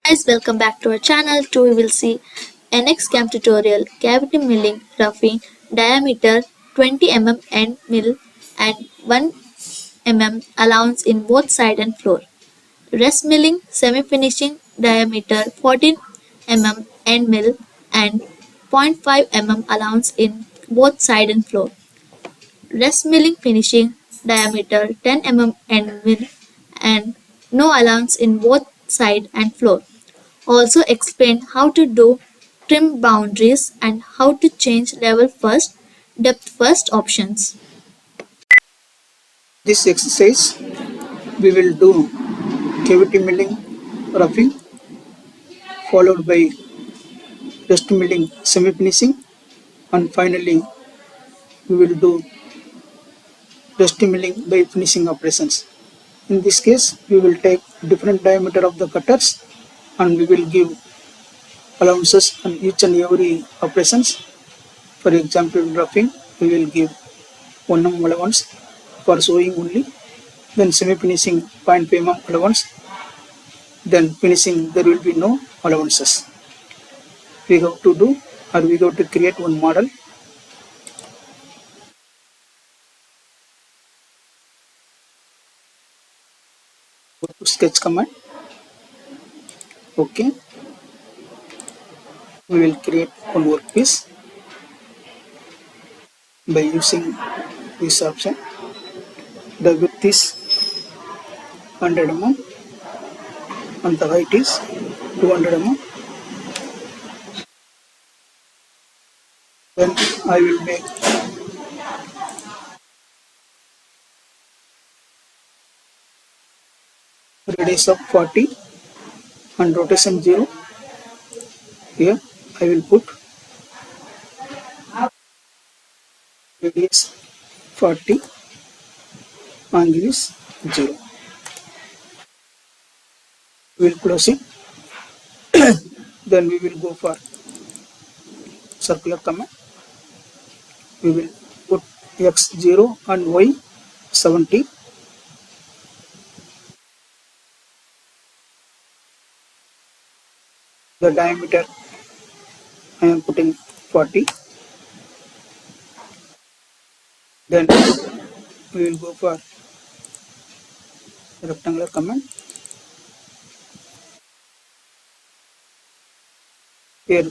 Guys, welcome back to our channel. Today we will see NXCAM tutorial, cavity milling, roughing, diameter 20 mm end mill and 1 mm allowance in both side and floor. Rest milling, semi-finishing, diameter 14 mm end mill and 0.5 mm allowance in both side and floor. Rest milling finishing, diameter 10 mm end mill and no allowance in both side and floor. Also explain how to do trim boundaries and how to change level first, depth first options. This exercise we will do cavity milling roughing followed by rest milling semi finishing and finally we will do rest milling by finishing operations. In this case we will take different diameter of the cutters and we will give allowances on each and every operations. For example, roughing we will give 1 mm allowance for sewing only, then semi finishing 0.5 mm allowance, then finishing there will be no allowances. We have to do or we have to create one model. Go to sketch command. Okay, we will create one workpiece by using this option. The width is 100 mm and the height is 200 mm. Then I will make radius of 40 and rotation 0. Here I will put radius 40, angle is 0. We will close it. Then we will go for circular command. We will put x0 and y 70. The diameter I am putting 40. Then we will go for rectangular command. Here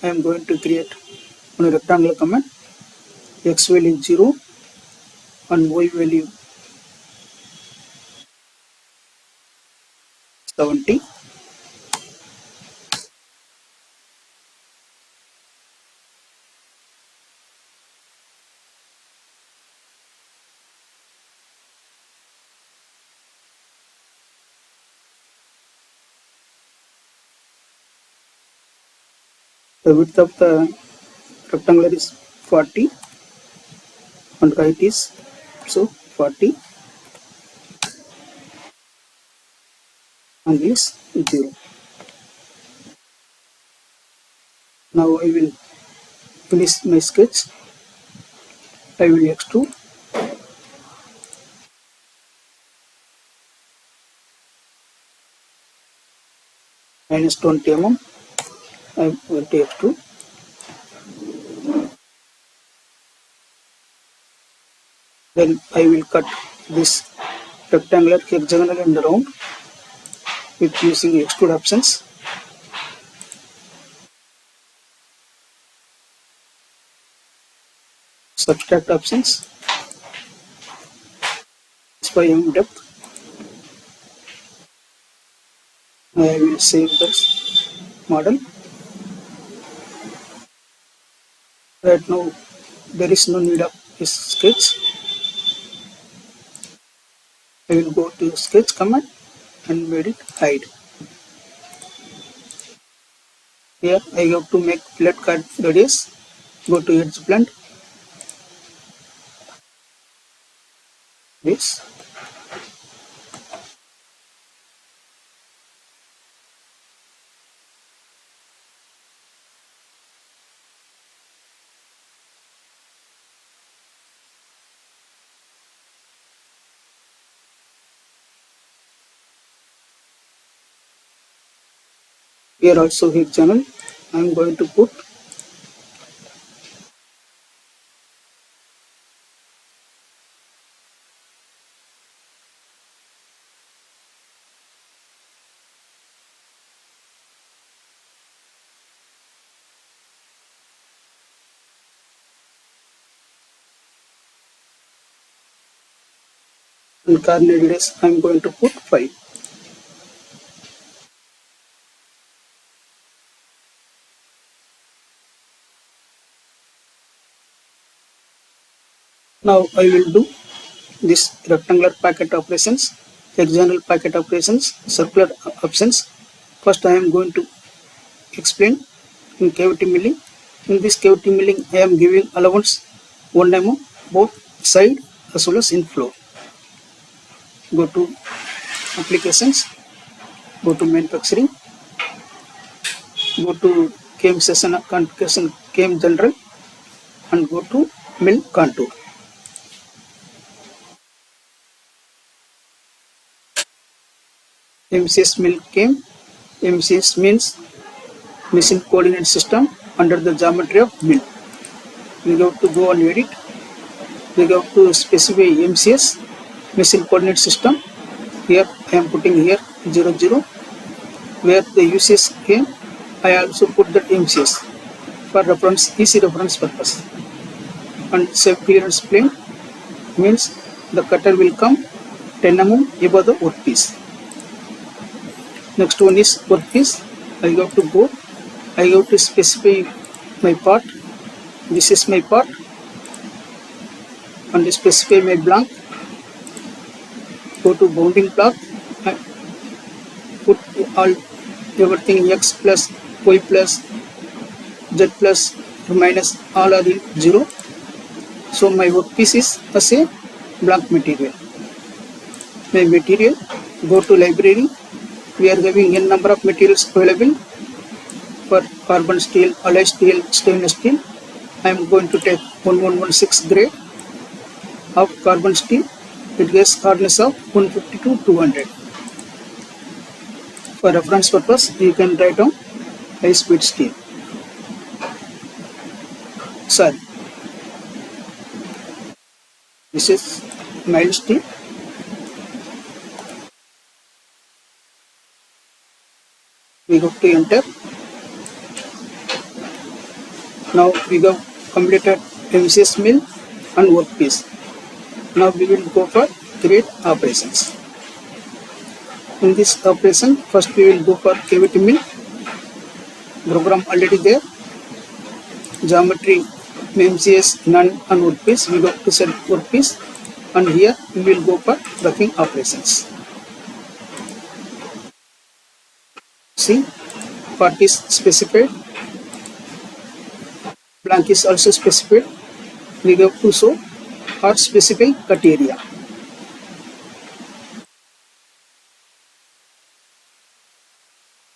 I am going to create one rectangular command. X value 0 and y value 70. The width of the rectangular is 40 and height is so 40 and is 0. Now I will finish my sketch. I will extrude. Minus 20 mm. I am going to extrude. Then I will cut this rectangular, hexagonal and round with using extrude options. Subtract options. Specify mm depth. I will save this model. Right now there is no need of this sketch. I will go to sketch command and made it hide. Here I have to make flat cut radius. Go to edge blend. This. Here also heat channel. I am going to put and coordinate radius I am going to put 5. Now I will do this rectangular packet operations, hexagonal packet operations, circular options. First I am going to explain in cavity milling. In this cavity milling I am giving allowance 1 mm both side as well as in floor. Go to applications, go to manufacturing, go to CAM session configuration, CAM general, and go to mill contour. MCS mill CAM. MCS means machine coordinate system under the geometry of mill. We have to go and edit. We have to specify MCS machine coordinate system. Here I am putting here 00. Where the UCS came, I also put that MCS for reference, easy reference purpose. And save clearance plane means the cutter will come 10 mm above the workpiece. Next one is workpiece. I have to go. I have to specify my part. This is my part, and specify my blank. Go to bounding block. I put all everything x plus y plus z plus or minus all are in 0. So my workpiece is as a blank material. My material, go to library. We are having n number of materials available for carbon steel, alloy steel, stainless steel. I am going to take 1116 grade of carbon steel. It gives hardness of 150 to 200. For reference purpose, you can write down high speed steel. Sorry. This is mild steel. We go to enter. Now we have completed MCS mill and workpiece. Now we will go for create operations. In this operation, first we will go for cavity mill. Program already there. Geometry, MCS, none, and workpiece. We go to set workpiece, and here we will go for roughing operations. See, part is specified. Blank is also specified. We have to show or specify cut area.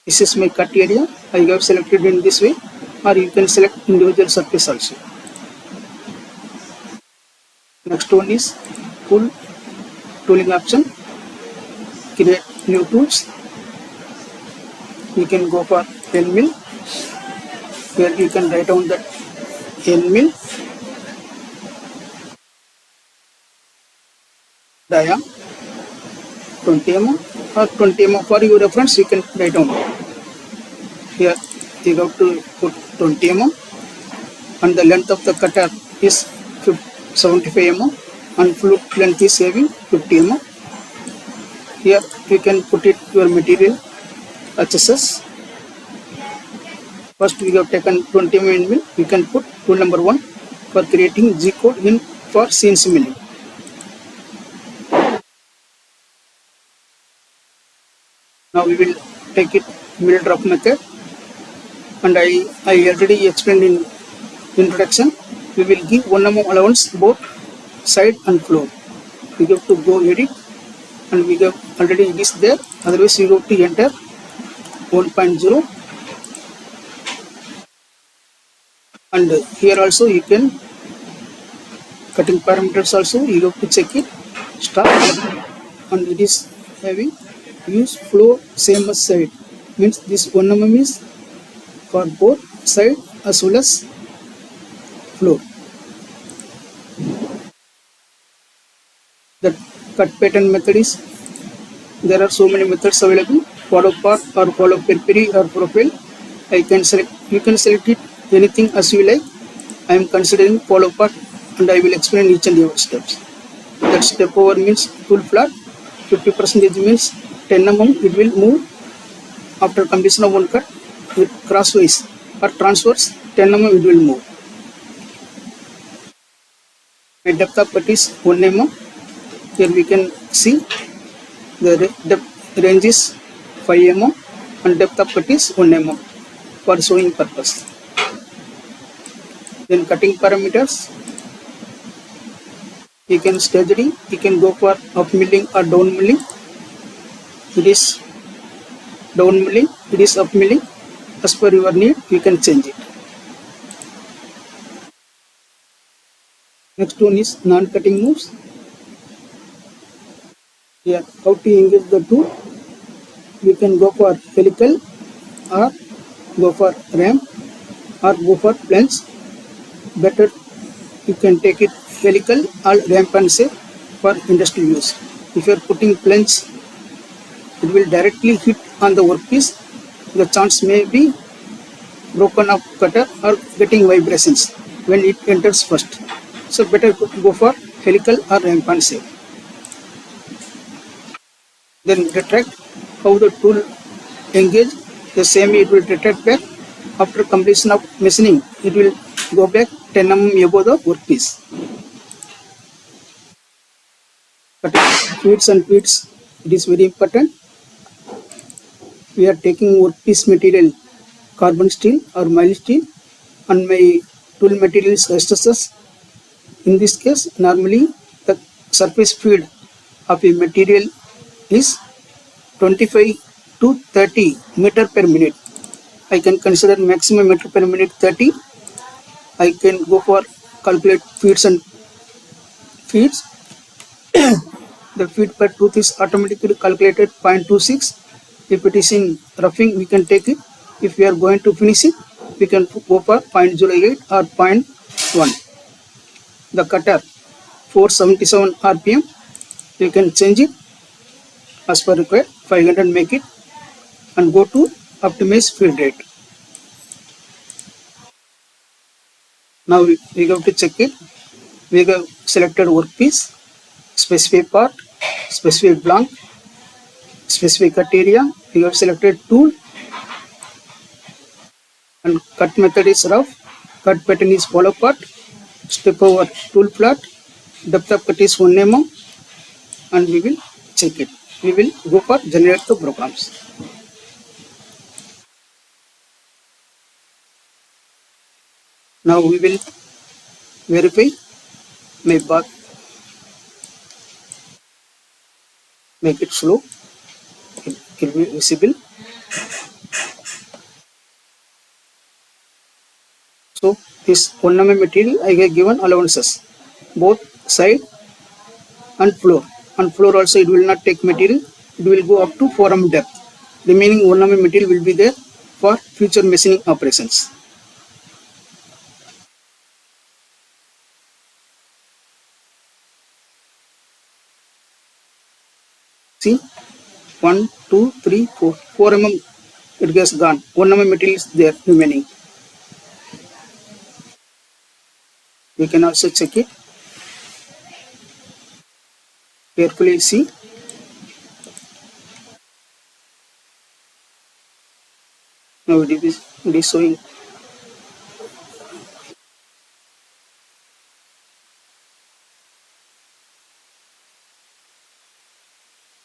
This is my cut area. I have selected in this way, or you can select individual surface also. Next one is tool, tooling option. Create new tools. You can go for pen mill. Here you can write down that pen mill. Dia 20 mm or 20 mm for your reference, you can write down. Here you have to put 20 mm, and the length of the cutter is 75 mm, and flute length is having 50 mm. Here you can put it your material HSS. First we have taken 20 mm mill. You can put tool number 1 for creating G code in for CNC milling. Now we will take it mill drop method, and I already explained in introduction. We will give 1 mm allowance both side and floor. We have to go edit, and we have already it is there. Otherwise you have to enter 1.0, and here also you can cutting parameters also you have to check it. Start, and it is having use floor same as side. means this 1 mm is for both side as well as floor. The cut pattern method is, there are so many methods available: follow path or follow periphery or profile. You can select it anything as you like. I am considering follow path and I will explain each and every steps. That step over means tool flat, 50% means 10 mm it will move after completion of one cut. With crosswise or transverse 10 mm it will move. My depth of cut is 1 mm. Here we can see the depth range is 5 mm and depth of cut is 1 mm for showing purpose. Then cutting parameters, you can staging, you can go for up milling or down milling. It is down milling, it is up milling. As per your need, you can change it. Next one is non-cutting moves. Here, how to engage the tool? You can go for helical or go for ramp or go for plunge. Better you can take it helical or ramp and say for industrial use. If you are putting plunge, it will directly hit on the workpiece. The chance may be broken up cutter or getting vibrations when it enters first. So better go for helical or ramp and say. Then retract, how the tool engage, the same it will retract back. After completion of machining, it will go back 10 mm above the workpiece. Cutting feeds and feeds, it is very important. We are taking workpiece material carbon steel or mild steel and my tool material is SSS. In this case, normally the surface feed of a material is 25 to 30 meter per minute. I can consider maximum meter per minute 30. I can go for calculate feeds and feeds. The feed per tooth is automatically calculated 0.26. If it is in roughing, we can take it. If we are going to finish it, we can go for 0.08 or 0.1. The cutter 477 RPM. You can change it as per required. 500 make it and go to optimize feed rate. Now we have to check it. We have selected workpiece, specify part, specify blank, specify cut area. We have selected tool and cut method is rough. Cut pattern is follow part. Step over tool flat. Depth of cut is 1 mm and we will check it. We will go for generate the programs. Now we will verify my path. Make it slow. It will be visible. So this 1 mm material I have given allowances, both side and floor. On floor also it will not take material. It will go up to 4 mm depth. Remaining 1 mm material will be there for future machining operations. See, 1, 2, 3, 4. 4 mm it gets gone. 1 mm material is there remaining. We can also check it. Carefully see. Now it is showing.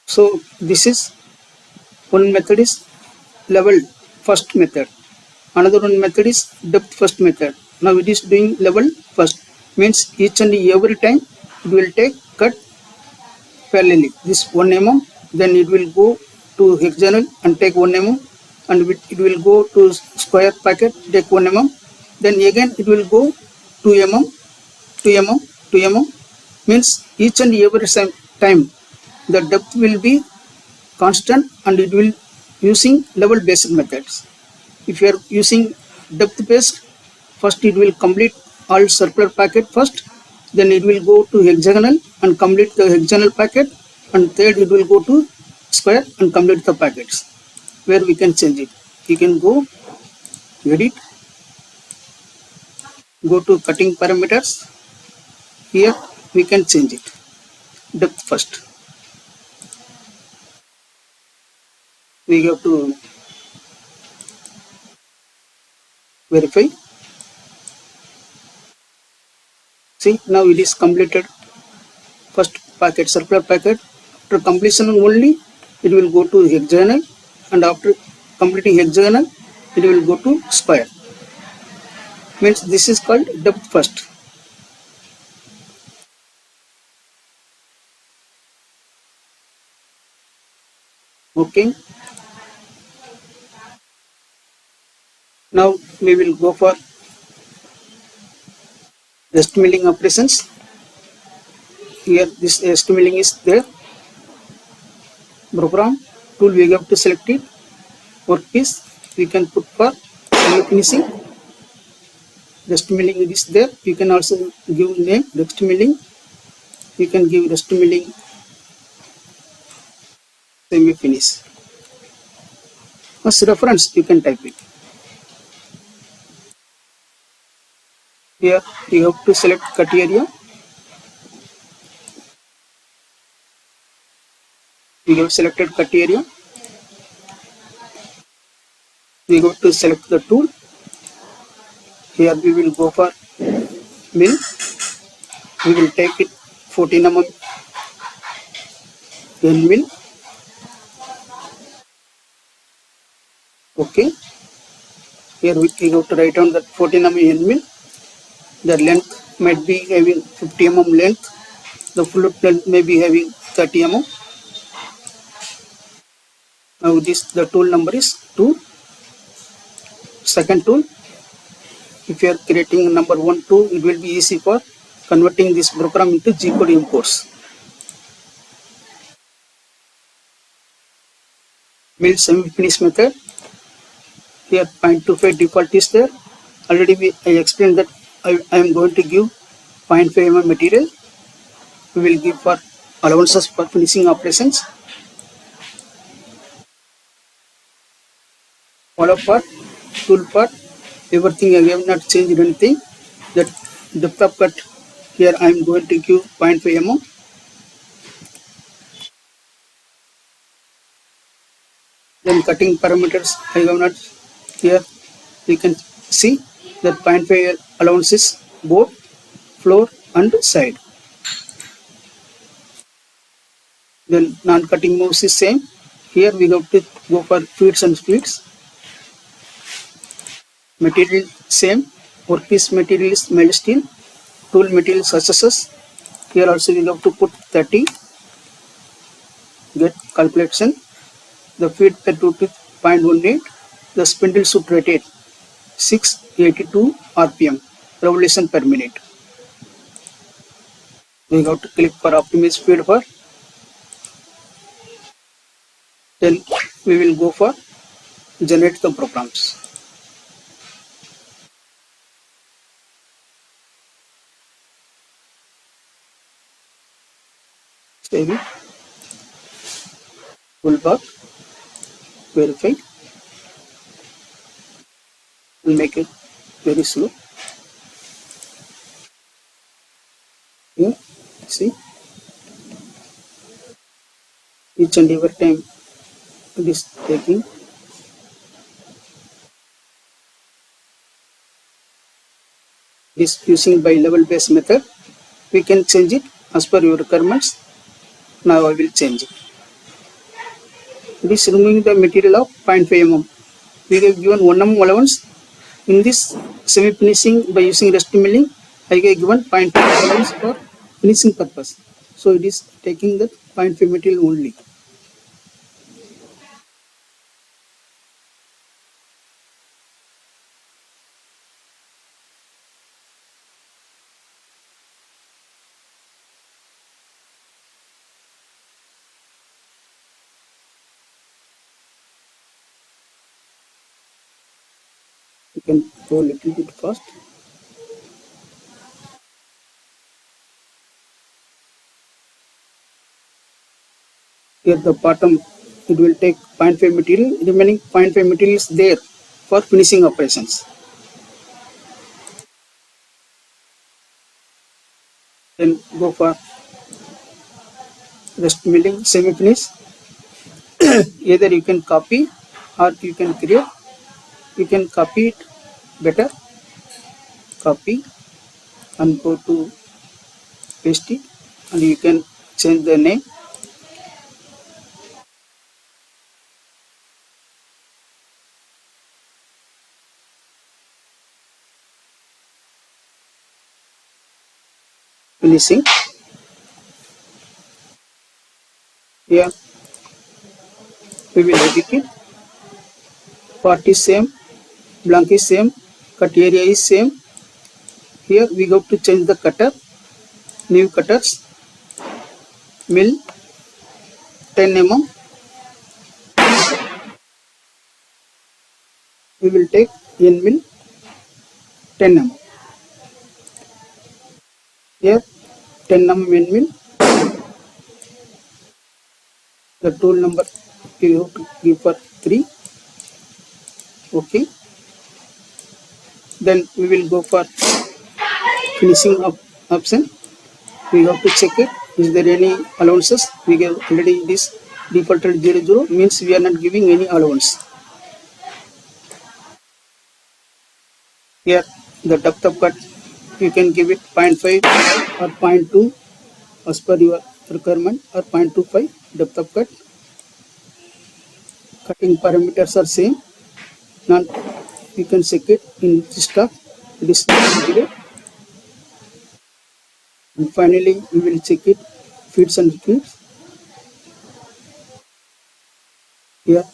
So this is one method is level first method. Another one method is depth first method. Now it is doing level first, means each and every time it will take cut parallelly. This 1 mm, then it will go to hexagonal and take 1 mm, and it will go to square packet, take 1 mm, then again it will go 2 mm, 2 mm, 2 mm, means each and every time the depth will be constant and it will using level based methods. If you are using depth based, first it will complete all circular packet first, then it will go to hexagonal and complete the hexagonal packet, and third it will go to square and complete the packets. Where we can change it, you can go edit, go to cutting parameters. Here we can change it depth first. We have to verify. See, now it is completed first packet, circular packet. After completion only it will go to hexagonal, and after completing hexagonal it will go to square. Means this is called depth first. Okay, now we will go for rest milling operations. Here this rest milling is there. Program tool, we have to select it. Workpiece we can put for finishing. Rest milling is there. You can also give name rest milling. You can give rest milling semi finish. As reference you can type it. Here you have to select cut area. We have selected cut area. We go to select the tool. Here we will go for mill. We will take it 14 mm end mill. Okay. Here we have to write down that 14 mm end mill. The length might be having 50 mm length. The float length may be having 30 mm. Now this the tool number is 2. Second tool, if you are creating number 1, 2, it will be easy for converting this program into G code imports. Mill semi-finish method. Here 0.25 default is there. Already I explained that I am going to give 0.5 mm material. We will give for allowances for finishing operations. Follow part, tool part, everything I have not changed anything. That depth of cut, here I am going to give 0.5 mm. Then cutting parameters I have not. Here you can see that 0.5 allowances both floor and side. Then non-cutting moves is same. Here we have to go for feeds and splits. Material same. Workpiece material is mild steel. Tool material SSS. Here also we have to put 30. Get calculation. The feed per tooth is 0.18. The spindle should rotate 682 RPM, revolution per minute. We have to click for optimize feed for. Then we will go for generate the programs. Save it. Toolbar. Verify. We'll make it very slow. Here, see, each and every time it is taking. This using by level based method. We can change it as per your requirements. Now I will change it. It is removing the material of 0.5 mm. We have given 1 mm allowance. In this semi finishing by using rest milling, I have given 0.5 allowance for finishing purpose. So it is taking that 0.5 material only. You can go a little bit fast. Here the bottom, it will take 0.5 material, remaining 0.5 material is there for finishing operations. Then go for rest milling semi-finish. Either you can copy or you can create. You can copy it better, copy and go to paste it, and you can change the name. Finishing. Here we will edit it. Part is same, blank is same, cut area is same. Here we have to change the cutter, new cutters, mill 10 mm. We will take N mill 10 mm. Here 10 mm N mill. The tool number you have to give for 3. Okay. Then we will go for finishing option. We have to check it. Is there any allowances? We have already this defaulted 00 means we are not giving any allowance. Here the depth of cut, you can give it 0.5 or 0.2 as per your requirement, or 0.25 depth of cut. Cutting parameters are same. Now you can check it in this stuff. It is 0. And finally we will check it feeds and feeds. Here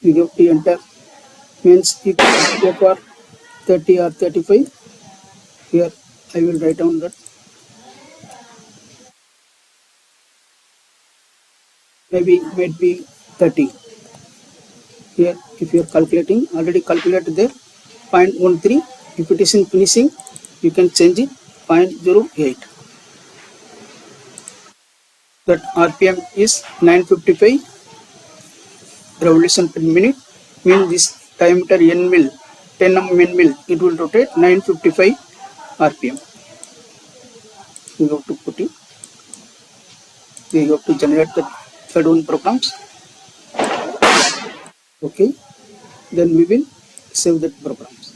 we have to enter, means you can go for 30 or 35. Here I will write down that maybe might be 30. Here if you are calculating, already calculated there 0.13. If it is in finishing, you can change it 0.08. That RPM is 955 revolution per minute. Means this diameter N mill 10 mm N mill, it will rotate 955 RPM. You have to put it. You have to generate the third one programs. Okay. Then we will save that programs.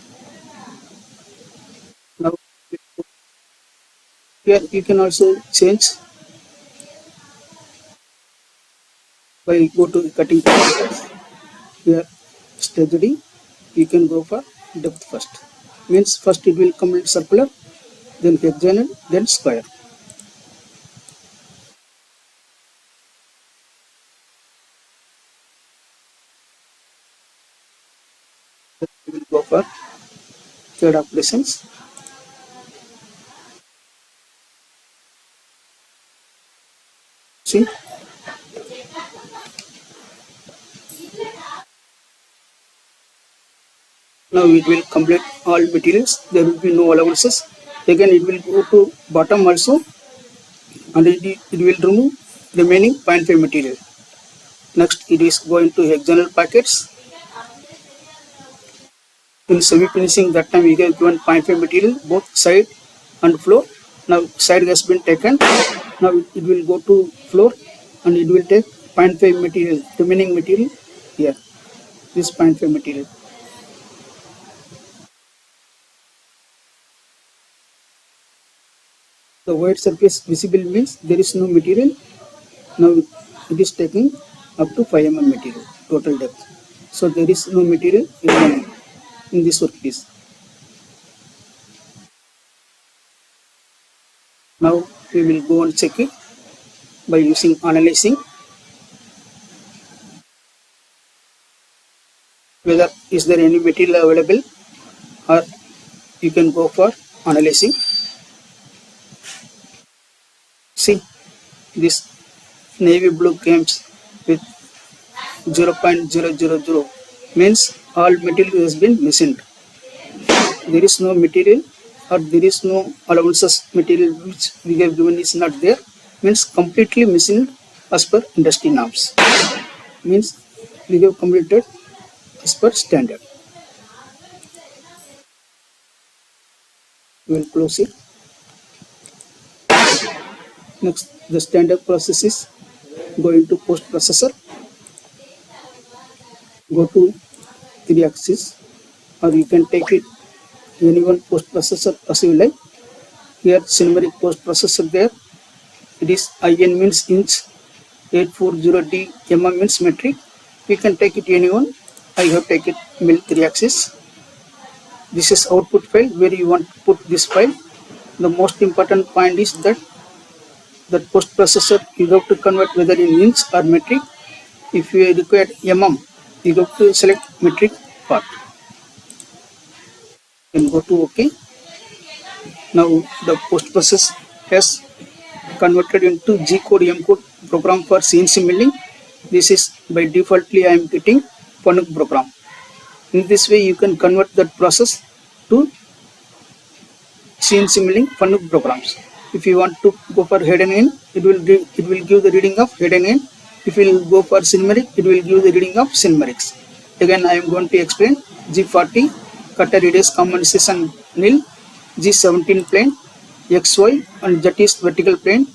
Now here you can also change by go to cutting parameters. Here steady, you can go for depth first. Means first it will come in circular, then hexagonal, then square. Then we will go for third operations. See, now it will complete all materials. There will be no allowances. Again it will go to bottom also, and it will remove remaining 0.5 material. Next it is going to hexagonal packets. In semi finishing, that time we have given 0.5 material both side and floor. Now side has been taken. Now it will go to floor and it will take 0.5 material, remaining material here. This 0.5 material. The white surface visible means there is no material. Now it is taking up to 5 mm material total depth. So there is no material remaining in this workpiece. Now we will go and check it by using analyzing whether is there any material available, or you can go for analyzing. See, this navy blue comes with 0.000 means all material has been machined. There is no material or there is no allowances material which we have given is not there, means completely machined as per industry norms, means we have completed as per standard. We will close it. Next, the standard process is go into post processor, go to 3-axis, or you can take it any one post processor as you like. Here numeric post processor there, it is IN means inch, 840D mm means metric. We can take it any one. I have taken mill 3-axis. This is output file where you want to put this file. The most important point is that post processor you have to convert whether in inch or metric. If you require mm, you have to select metric part. Then go to OK. Now the post process has converted into G code M code program for CNC milling. This is by defaultly I am getting FANUC program. In this way you can convert that process to CNC milling FANUC programs. If you want to go for head and end, it will give the reading of head and end. If you will go for cinemeric, it will give the reading of cinemerics. Again I am going to explain. G40 cutter radius compensation nil, G17 plane, XY and Z is vertical plane,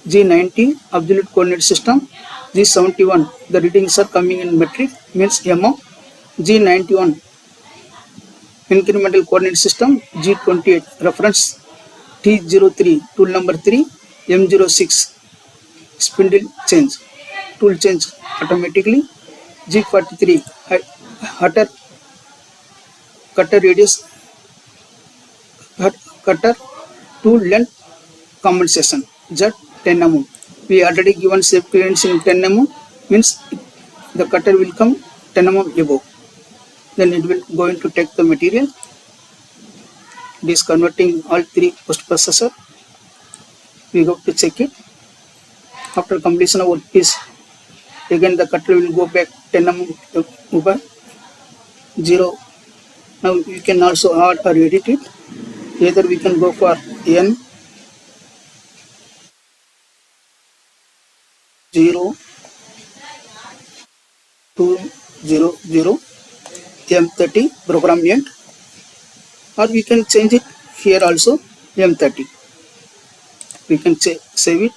G90 absolute coordinate system, G71 the readings are coming in metric means mm, G91 incremental coordinate system, G28 reference, T03 tool number 3, M06 spindle change, tool change automatically, G43 cutter radius, cutter tool length compensation, Z 10 mm. We already given safe clearance in 10 mm, means the cutter will come 10 mm above. Then it will going to take the material. It is converting all 3 post processor. We have to check it. After completion of workpiece, again the cutter will go back 10 mm over 0. Now you can also add or edit it. Either we can go for N 0 200 M30 program end, or we can change it here also M30. We can save it.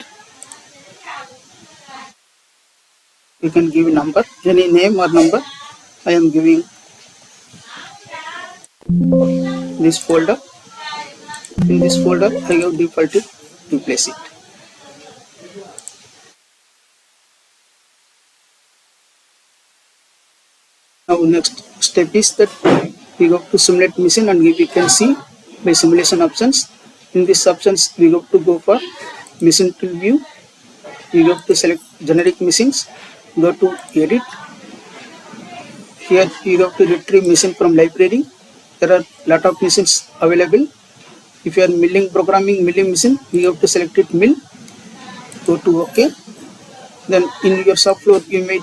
We can give a number, any name or number. I am giving this folder. In this folder I have defaulted to place it. Now next step is that we go to simulate machine, and we can see by simulation options. In these options we have to go for machine tool view. We have to select generic machines, go to edit. Here you have to retrieve machine from library. There are lot of machines available. If you are milling programming milling machine, you have to select it mill, go to OK. Then in your shop floor you may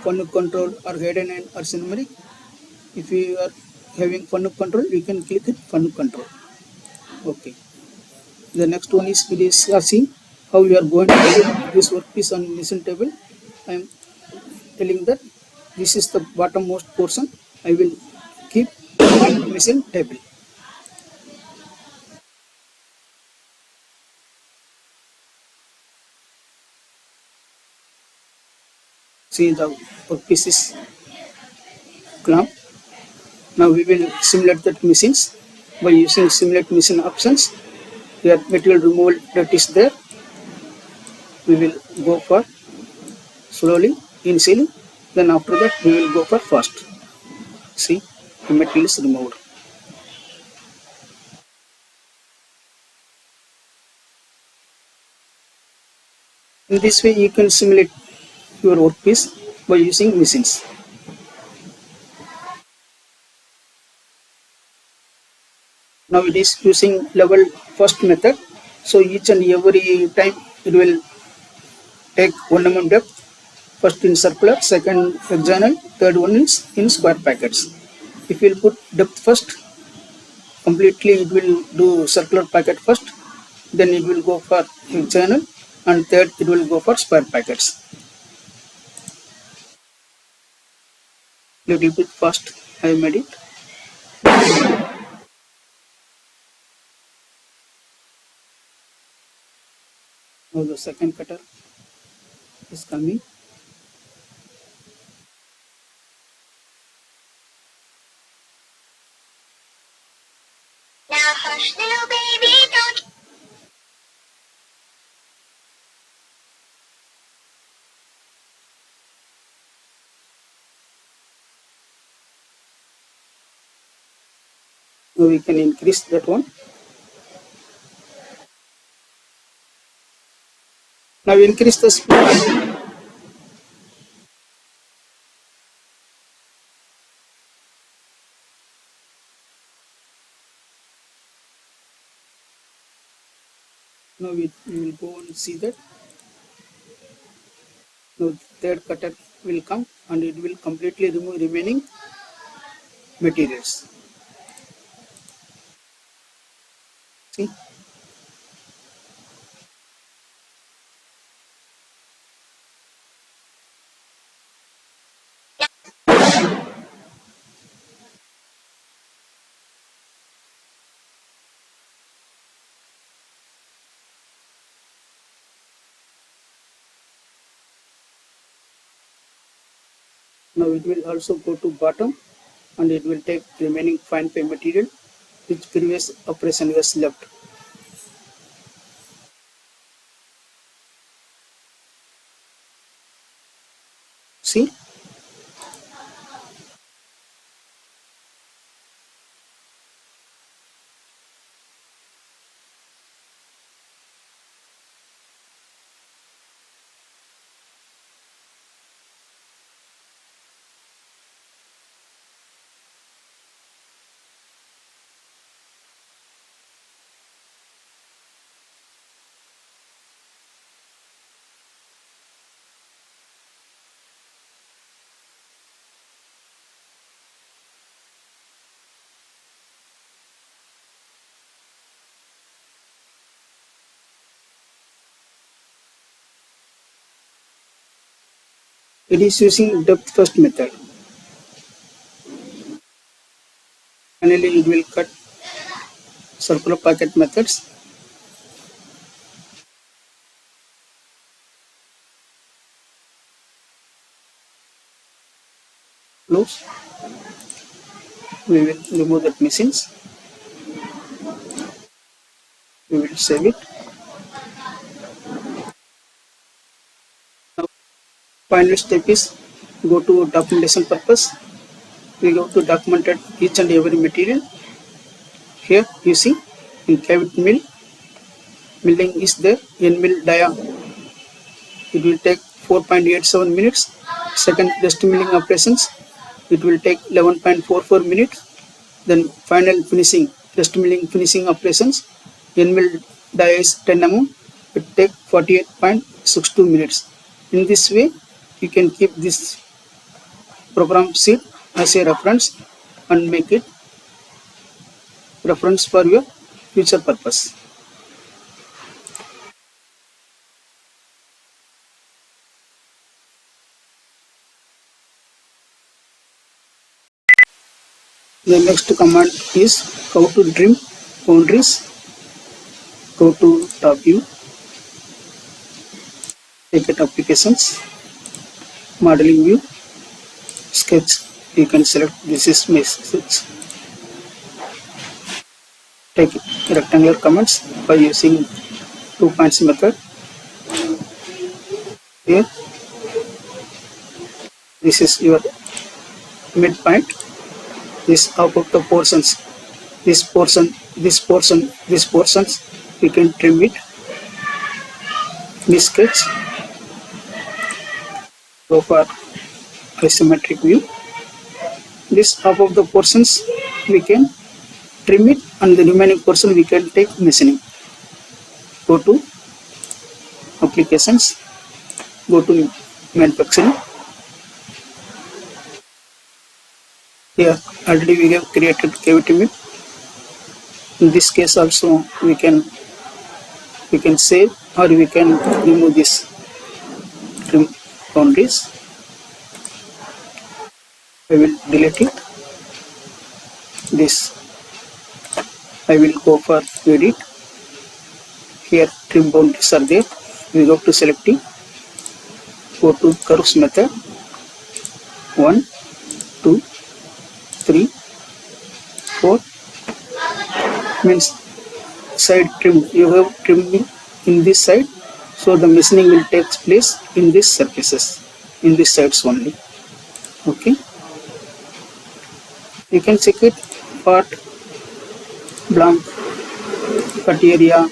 FANUC control or head and end or numeric. If you are having FANUC control, you can click it FANUC control. Okay. The next one is discussing how you are going to do this workpiece on machine table. I am telling that this is the bottommost portion. I will keep on machine table. See the workpiece is clamp. Now we will simulate that machines by using simulate machine options. Here material removal that is there. We will go for slowly initially, then after that we will go for fast. See, the material is removed. In this way you can simulate your workpiece by using machines. Now it is using level first method, so each and every time it will take 1 mm depth First in circular, second hexagonal, third one is in square packets. If you will put depth first, completely it will do circular packet first, then it will go for hexagonal, and third it will go for square packets. Little bit fast I made it. Now the second cutter is coming. Now hush, little baby, don't. Now we can increase that one. Now increase the speed. Now we will go and see that. Now third cutter will come and it will completely remove remaining materials. See? Now it will also go to bottom and it will take remaining fine pay material which previous operation was left. See? It is using depth first method. Finally, it will cut circular packet methods. Close. We will remove that machines. We will save it. Now, final step is go to documentation purpose. We go to documented each and every material. Here you see in cavity milling is there, in mill dia. It will take 4.87 minutes. Second dust milling operations, it will take 11.44 minutes. Then final finishing, dust milling finishing operations, in mill dia is 10 mm. It take 48.62 minutes. In this way, you can keep this program sheet as a reference and make it reference for your future purpose. The next command is how to trim boundaries. Go to top view, take it applications, modeling view, sketch. You can select this is my sketch. Take rectangular comments by using 2 points method. Here, this is your midpoint. This half of the portions, this portion, this portion, this portions, you can trim it. This sketch, go for isometric view. This half of the portions we can trim it, and the remaining portion we can take machining. Go to applications, go to manufacturing. Here already we have created cavity mill. In this case also we can save or we can remove this trim boundaries. I will delete it. This I will go for edit. Here trim boundaries are there. We go to selecting, go to curves method. 1, 2, 3, 4 means side trim. You have trimming in this side, so the machining will take place in these surfaces, in these sides only. Okay, you can check it part blank, cut area,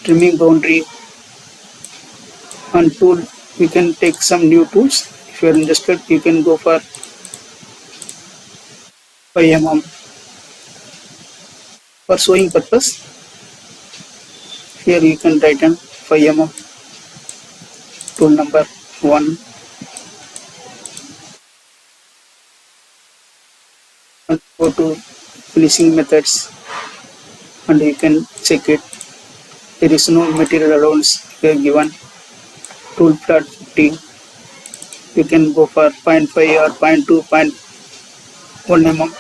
trimming boundary, and tool. We can take some new tools. If you are interested, you can go for 5 mm. For showing purpose, here you can write on 5 mm, tool number 1, and go to finishing methods, and you can check it. There is no material allowance here given. Tool plot 50. You can go for 0.5 or 0.2, 0.1 mm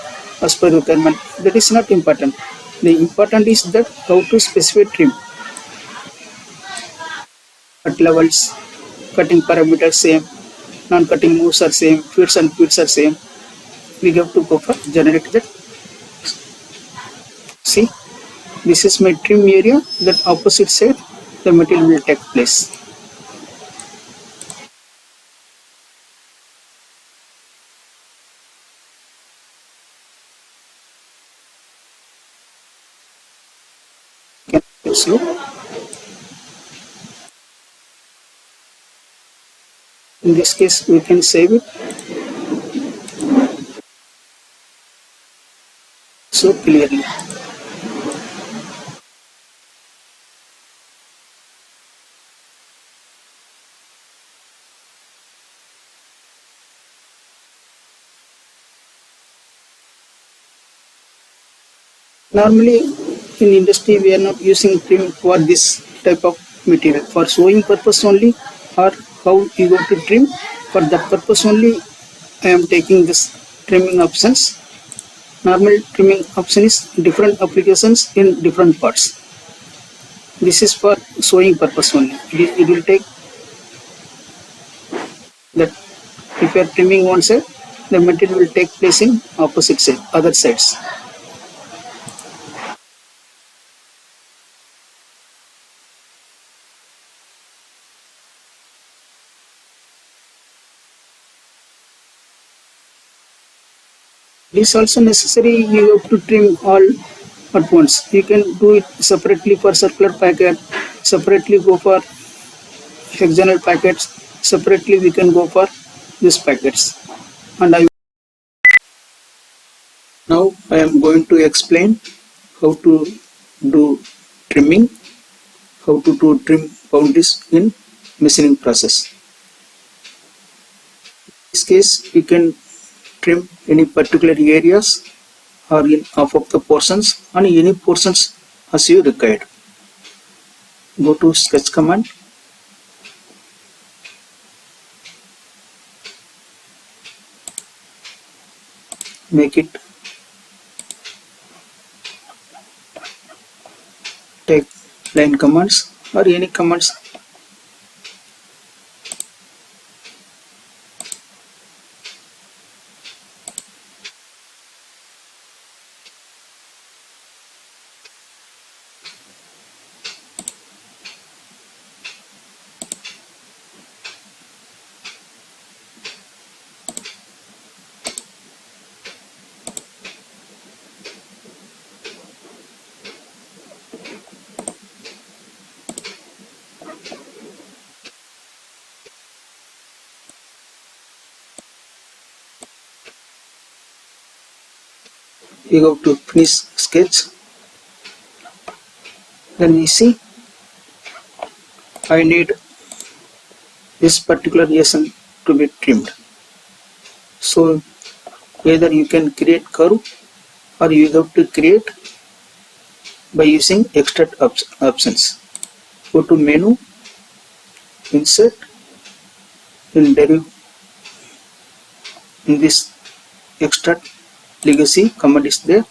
as per requirement. That is not important. The important is that how to specify trim. Cut levels, cutting parameters same, non-cutting moves are same, feeds and feeds are same. We have to go for generate that. See, this is my trim area. That opposite side the material will take place. So in this case we can save it so clearly. Normally in industry we are not using trim for this type of material, for sewing purpose only, or how you go to trim. For that purpose only I am taking this trimming options. Normal trimming option is different applications in different parts. This is for sewing purpose only. It will take that if you are trimming one side, the material will take place in opposite side, other sides. It is also necessary you have to trim all at once. You can do it separately for circular packet, separately go for hexagonal packets, separately we can go for these packets. And now I am going to explain how to do trimming, how to do trim boundaries in machining process. In this case, you can trim any particular areas or in half of the portions and any portions as you required. Go to sketch command. Make it take line commands or any commands. You go to finish sketch. Then we see I need this particular ASN to be trimmed. So either you can create curve or you have to create by using extract options. Go to menu, insert, in derive, in this extract legacy command is there.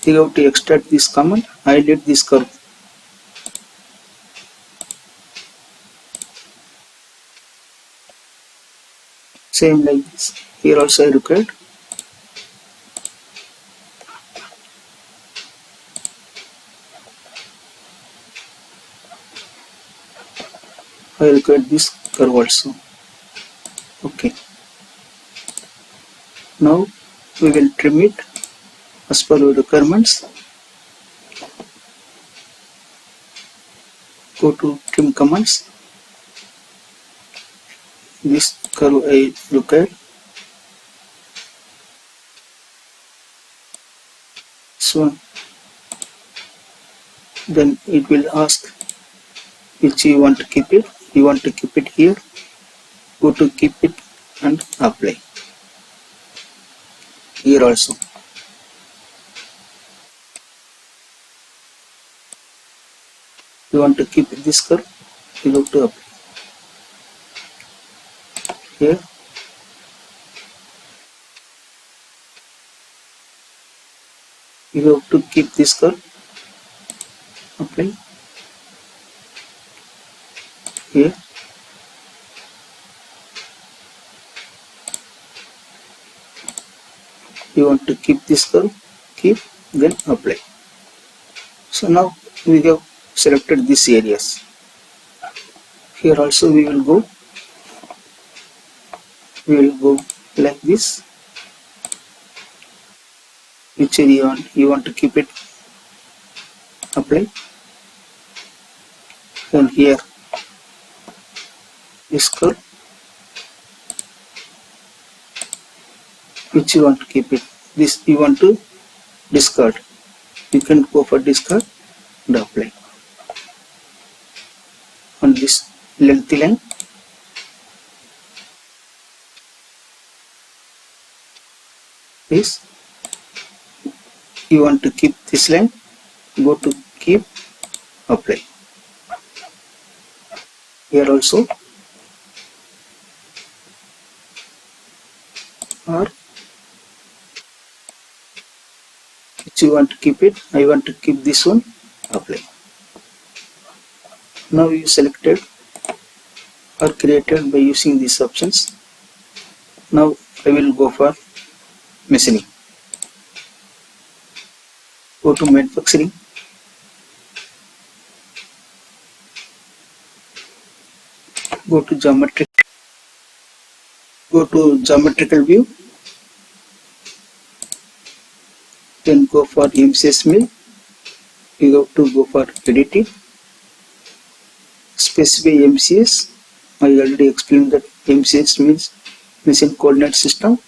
You have to extract this command, highlight this curve. Same like this. Here also I required. I required this curve also. Okay. Now we will trim it as per your requirements. Go to trim commands. This curve I require. So then it will ask which you want to keep it. You want to keep it here. Go to keep it and apply. Here also. You want to keep this curve. You have to apply. Here. You have to keep this curve. Apply. Here. You want to keep this curve, keep, then apply. So now we have selected these areas. Here also we will go like this. Which area you want to keep it, apply. And here this curve, which you want to keep it, this you want to discard, you can go for discard and apply. On this lengthy line, this you want to keep this line, go to keep, apply. Here also, or which you want to keep it, I want to keep this one, apply. Now you selected or created by using these options. Now I will go for machining. Go to manufacturing. Go to geometrical view. Then go for MCS mill. You have to go for editing. Specify MCS. I already explained that MCS means machine coordinate system.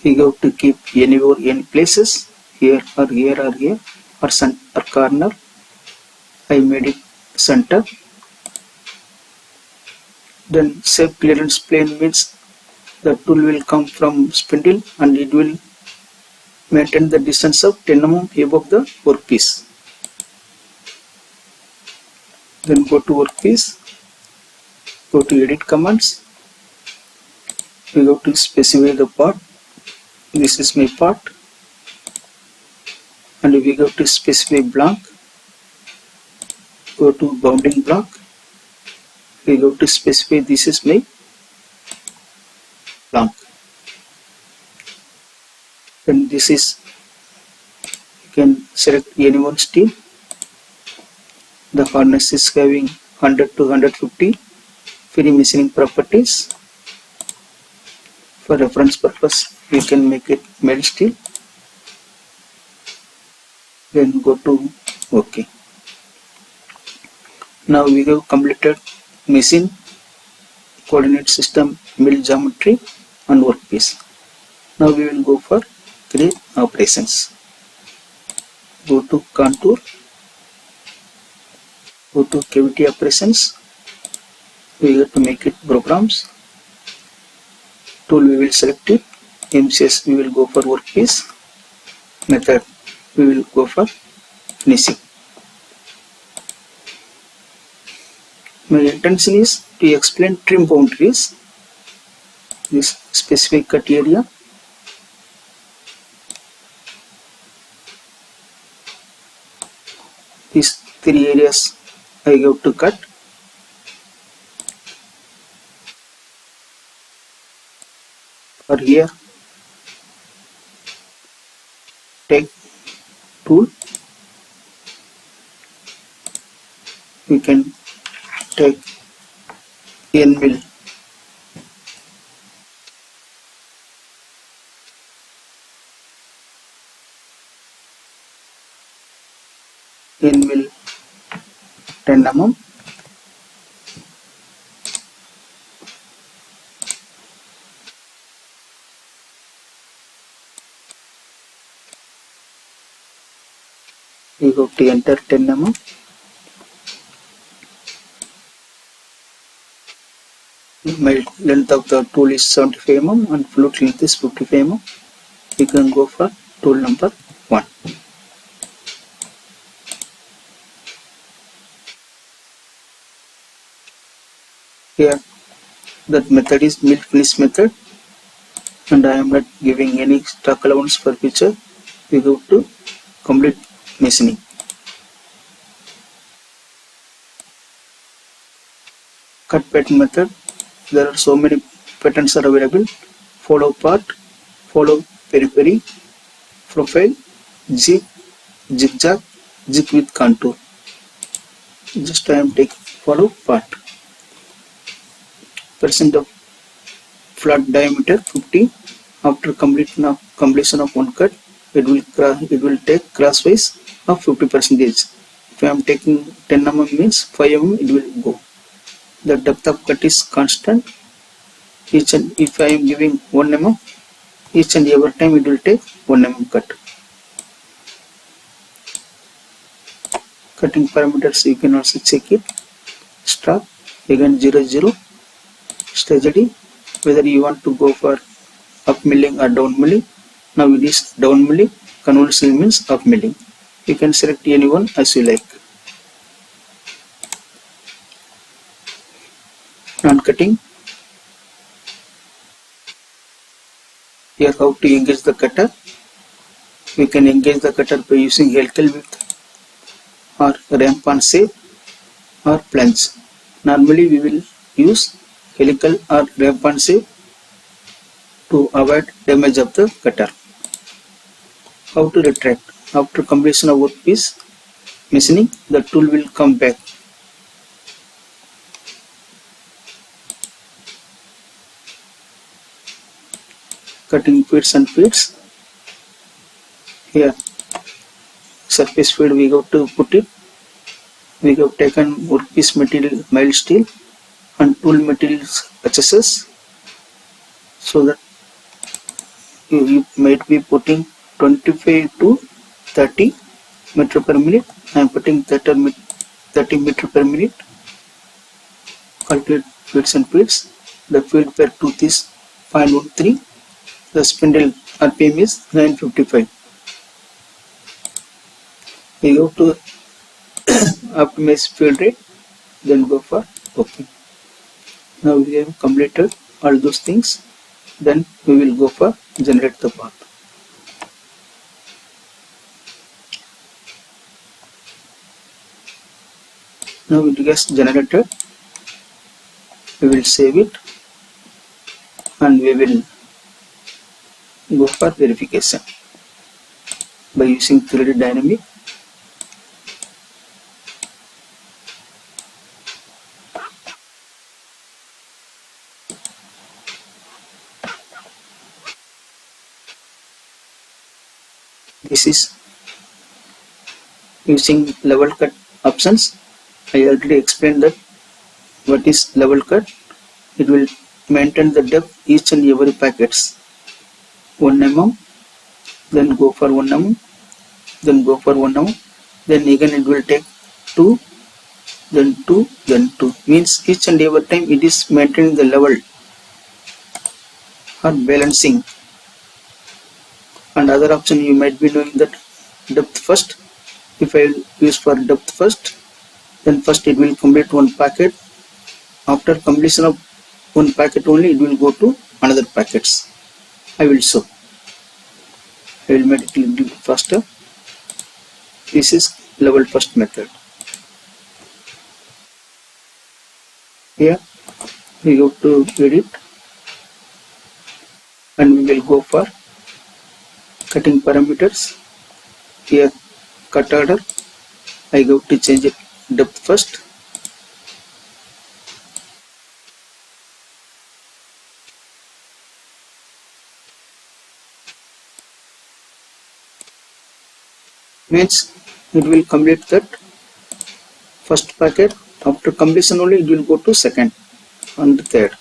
You have to keep anywhere, any places, here or here or here, or center or corner. I made it center. Then shape clearance plane means the tool will come from spindle and it will maintain the distance of 10 mm above the workpiece. Then go to workpiece, go to edit commands. We have to specify the part. This is my part, and we have to specify blank. Go to bounding block. We have to specify this is my blank. Then this is, you can select any one steel. The harness is having 100 to 150 free machining properties. For reference purpose, we can make it mild steel. Then go to OK. Now we have completed machine coordinate system, mill geometry and workpiece. Now we will go for create operations. Go to contour, go to cavity operations, we have to make it programs. Tool we will select it. MCS we will go for workpiece. Method we will go for finishing. My intention is to explain trim boundaries. This specific cut area. These three areas I have to cut. For here, take tool. We can take N mill. N mill 10 mm. We go to enter 10 mm. My length of the tool is 75 mm and flute length is 55 mm. We can go for tool number 1. Here that method is mill finish method, and I am not giving any stock allowance for future. We go to complete machining. Cut pattern method. There are so many patterns are available. Follow part, follow periphery, profile, jig, zigzag, jig with contour. Just I am taking follow part. Percent of flat diameter 50. After completion of one cut, it will take crosswise of 50%. If I am taking 10 mm means 5 mm it will go. The depth of cut is constant. Each and if I am giving 1 mm, each and every time it will take 1 mm cut. Cutting parameters you can also check it. Stop again 0 steady. Whether you want to go for up milling or down milling. Now it is down milling. Conventional means up milling. You can select any one as you like. Non-cutting. Here how to engage the cutter. We can engage the cutter by using helical width or ramp on shape or plunge. Normally we will use helical or ramp on shape to avoid damage of the cutter. How to retract. After completion of workpiece machining, the tool will come back. Cutting feeds and feeds. Here surface feed we have to put it. We have taken workpiece material mild steel and tool materials HSS, so that you might be putting 25 to 30 meter per minute. I am putting 30 meter per minute. Calculate feeds and feeds. The feed per tooth is 0.13. The spindle RPM is 955. We go to optimize feed rate, then go for OK. Now we have completed all those things. Then we will go for generate the part. Now it gets generated. We will save it and we will go for verification by using 3D dynamic. This is using level cut options. I already explained that what is level cut. It will maintain the depth each and every packets. 1 mm, then go for 1 mm, then go for 1 mm, then again it will take 2, then 2, then 2. Means each and every time it is maintaining the level or balancing. And other option you might be knowing that depth first. If I will use for depth first, then first it will complete one packet. After completion of one packet only, it will go to another packets. I will show. I will make it a little faster. This is level first method. Here we go to edit and we will go for cutting parameters. Here cut order, I go to change it depth first. Means it will complete that first packet. After completion only it will go to second and third.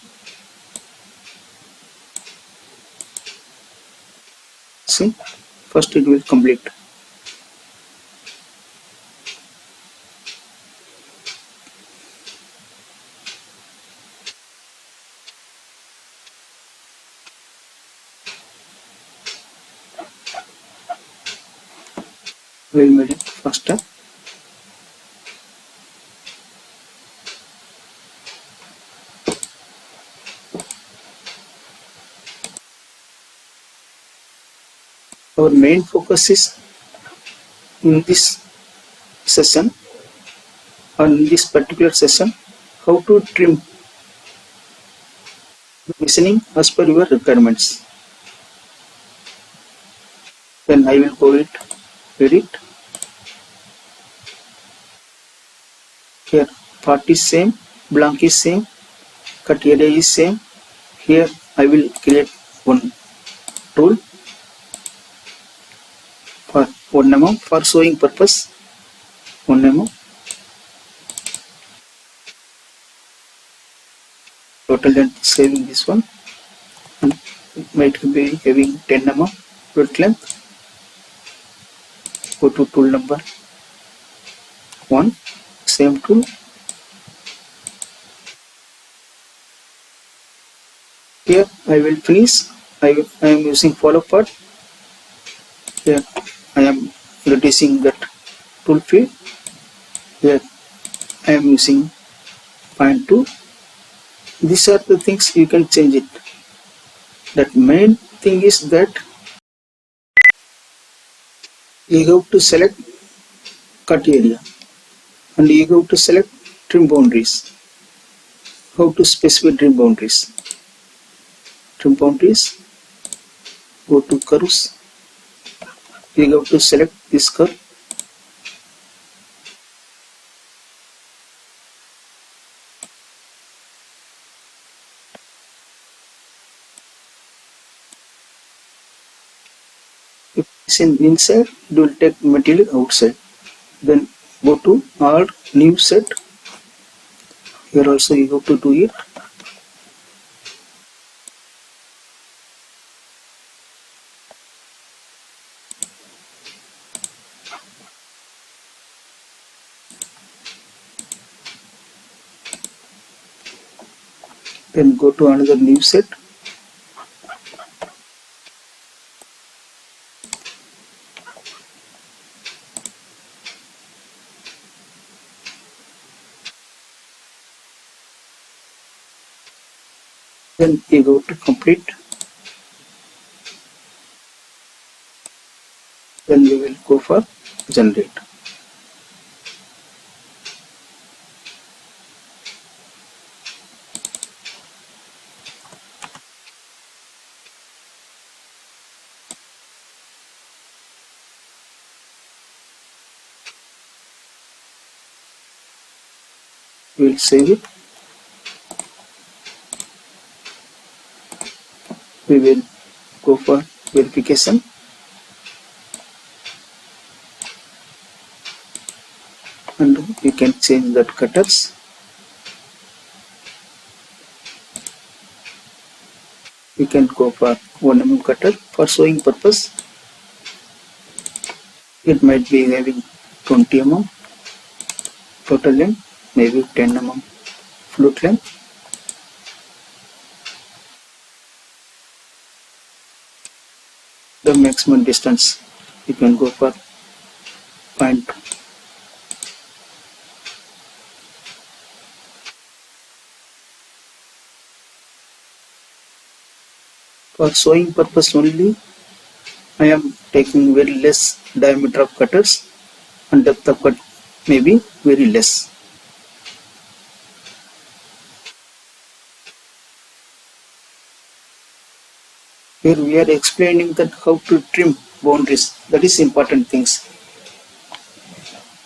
See, first it will complete. We will make it faster. Our main focus is in this session, or in this particular session, how to trim machining as per your requirements. Then I will go it edit. Here part is same, blank is same, cut area is same. Here I will create one tool for 1 mm for showing purpose. 1 mm. Total length is saving this one, and it might be having 10 mm width length. Go to tool number 1, same tool. Here I will finish. I am using follow part. Here I am reducing that tool field. Here I am using 0.2. These are the things you can change it. That main thing is that you have to select cut area and you have to select trim boundaries. How to specify trim boundaries? Trim boundaries, go to curves. You have to select this curve. If it's inside, it will take material outside. Then go to add new set. Here also you have to do it. Then go to another new set. Then you go to complete. Then we will go for generate. We will save it. We will go for verification. And you can change that cutters. You can go for 1 mm cutter for showing purpose. It might be having 20 mm total length. maybe 10 mm flute length. The maximum distance you can go for point. For sewing purpose only, I am taking very less diameter of cutters and depth of cut may be very less. Here we are explaining that how to trim boundaries. That is important things.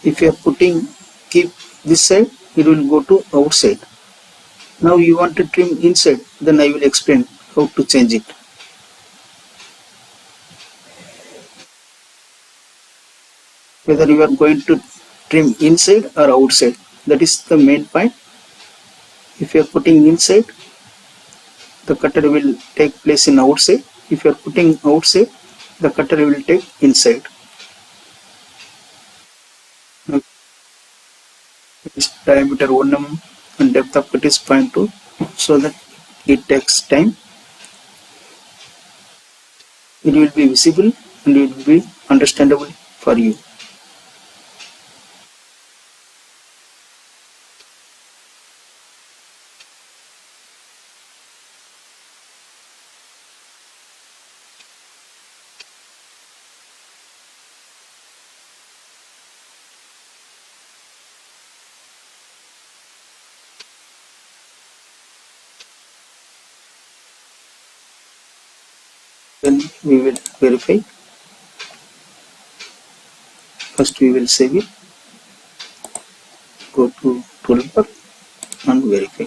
If you are putting keep this side, it will go to outside. Now you want to trim inside, then I will explain how to change it. Whether you are going to trim inside or outside, that is the main point. If you are putting inside, the cutter will take place in outside. If you are putting outside, the cutter will take inside. Now, its diameter 1 mm and depth of cut is 0.2, so that it takes time. It will be visible and it will be understandable for you. Then we will verify. First we will save it. Go to toolbar and verify.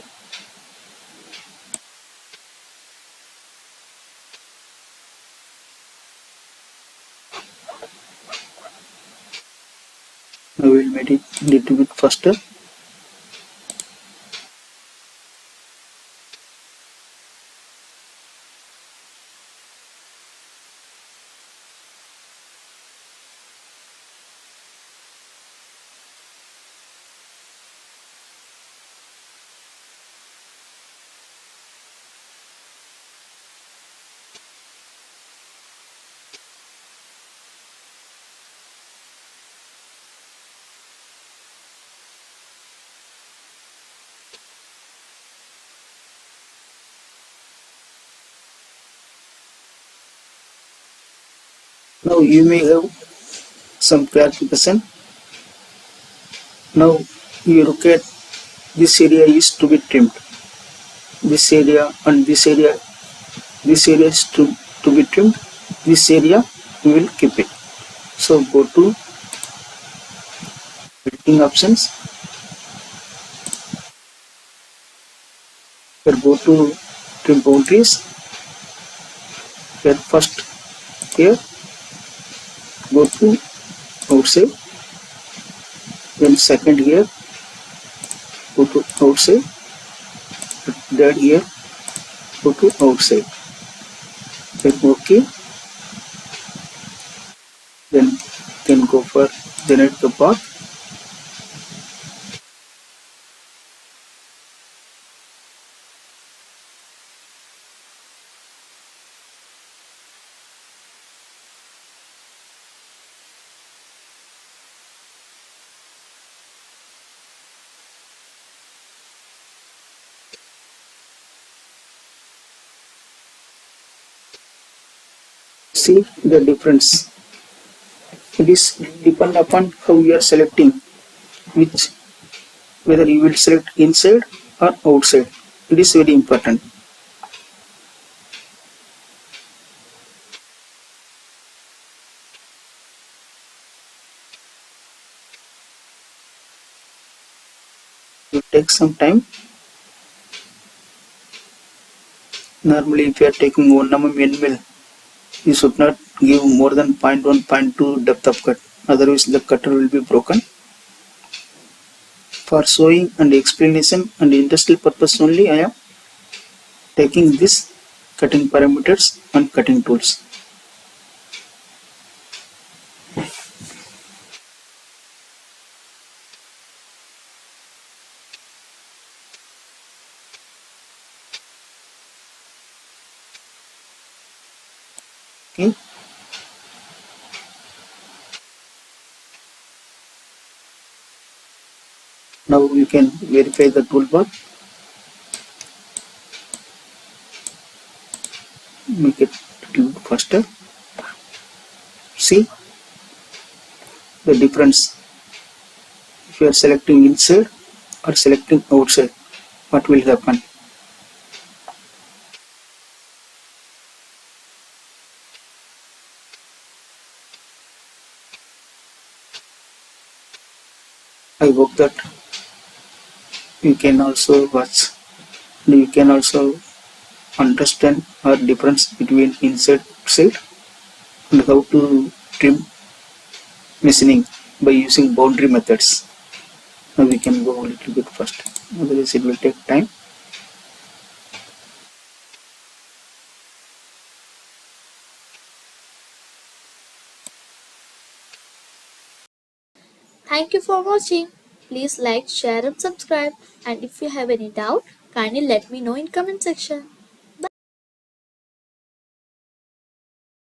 Now we will make it a little bit faster. Now you may have some clarification. Now you look at this area is to be trimmed. This area and this area is to be trimmed. This area we will keep it. So go to editing options. Here go to trim boundaries. Here first here go to outside. Then second here go to outside. Third here go to outside. Then OK. Then can go for generate the path. See the difference. It is depend upon how you are selecting which, whether you will select inside or outside. It is very important. It takes some time. Normally if you are taking 1 mm end mill, you should not give more than 0.1, 0.2 depth of cut, otherwise the cutter will be broken. For sewing and explanation and industrial purpose only, I am taking this cutting parameters and cutting tools. Okay. Now you can verify the toolbar, make it a little bit faster. See the difference if you are selecting inside or selecting outside, what will happen. I hope that you can also watch, you can also understand our difference between inside and outside and how to trim machining by using boundary methods. Now we can go a little bit fast, otherwise it will take time. Thank you for watching. Please like, share and subscribe. And if you have any doubt, kindly let me know in comment section.